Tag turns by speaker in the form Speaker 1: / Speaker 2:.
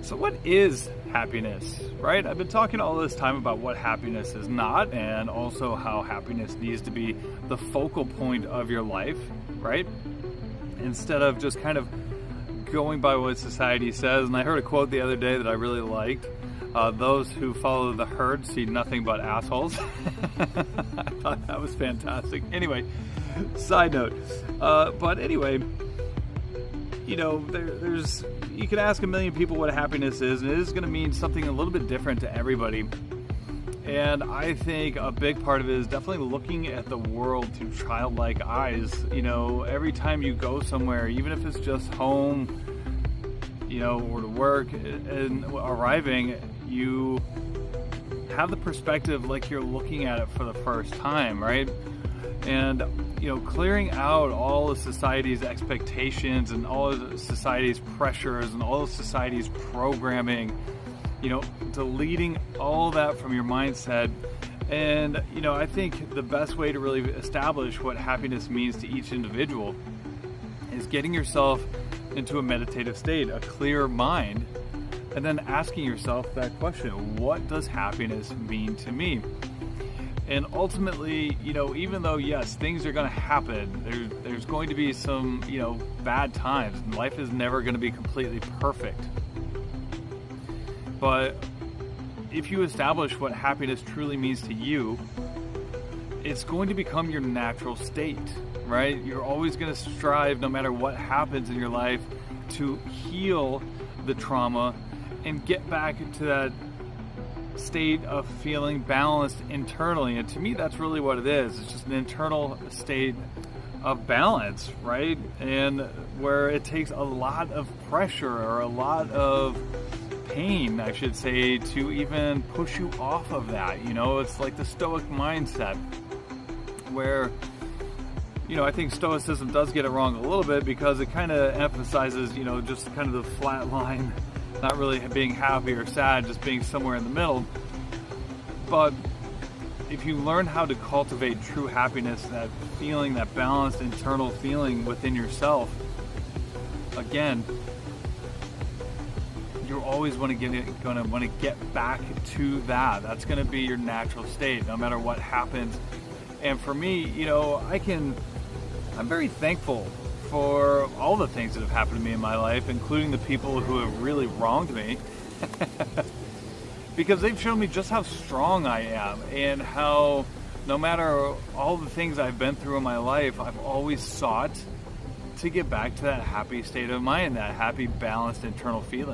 Speaker 1: So what is happiness, right? I've been talking all this time about what happiness is not, and also how happiness needs to be the focal point of your life, right? Instead of just kind of going by what society says. And I heard a quote the other day that I really liked. Those who follow the herd see nothing but assholes. I thought that was fantastic. Anyway, side note. But anyway, you know, there's you can ask a million people what happiness is, and it is going to mean something a little bit different to everybody. And I think a big part of it is definitely looking at the world through childlike eyes. You know, every time you go somewhere, even if it's just home, you know, or to work, and arriving, you have the perspective like you're looking at it for the first time, right? And, you know, clearing out all of society's expectations and all of society's pressures and all of society's programming, you know, deleting all that from your mindset. And, you know, I think the best way to really establish what happiness means to each individual is getting yourself into a meditative state, a clear mind, and then asking yourself that question: what does happiness mean to me? And ultimately, you know, even though, yes, things are going to happen, there's going to be some, you know, bad times, and life is never going to be completely perfect. But if you establish what happiness truly means to you, it's going to become your natural state, right? You're always going to strive, no matter what happens in your life, to heal the trauma and get back to that state of feeling balanced internally. And to me, that's really what it is. It's just an internal state of balance, right? And where it takes a lot of pressure or a lot of pain, I should say, to even push you off of that. You know, it's like the Stoic mindset, where, you know, I think Stoicism does get it wrong a little bit, because it kind of emphasizes, you know, just kind of the flat line, not really being happy or sad, just being somewhere in the middle. But if you learn how to cultivate true happiness, that feeling, that balanced internal feeling within yourself, again, you're always going to want to get back to that. That's going to be your natural state, no matter what happens. And for me, you know, I'm very thankful for all the things that have happened to me in my life, including the people who have really wronged me, because they've shown me just how strong I am, and how no matter all the things I've been through in my life, I've always sought to get back to that happy state of mind, that happy, balanced internal feeling.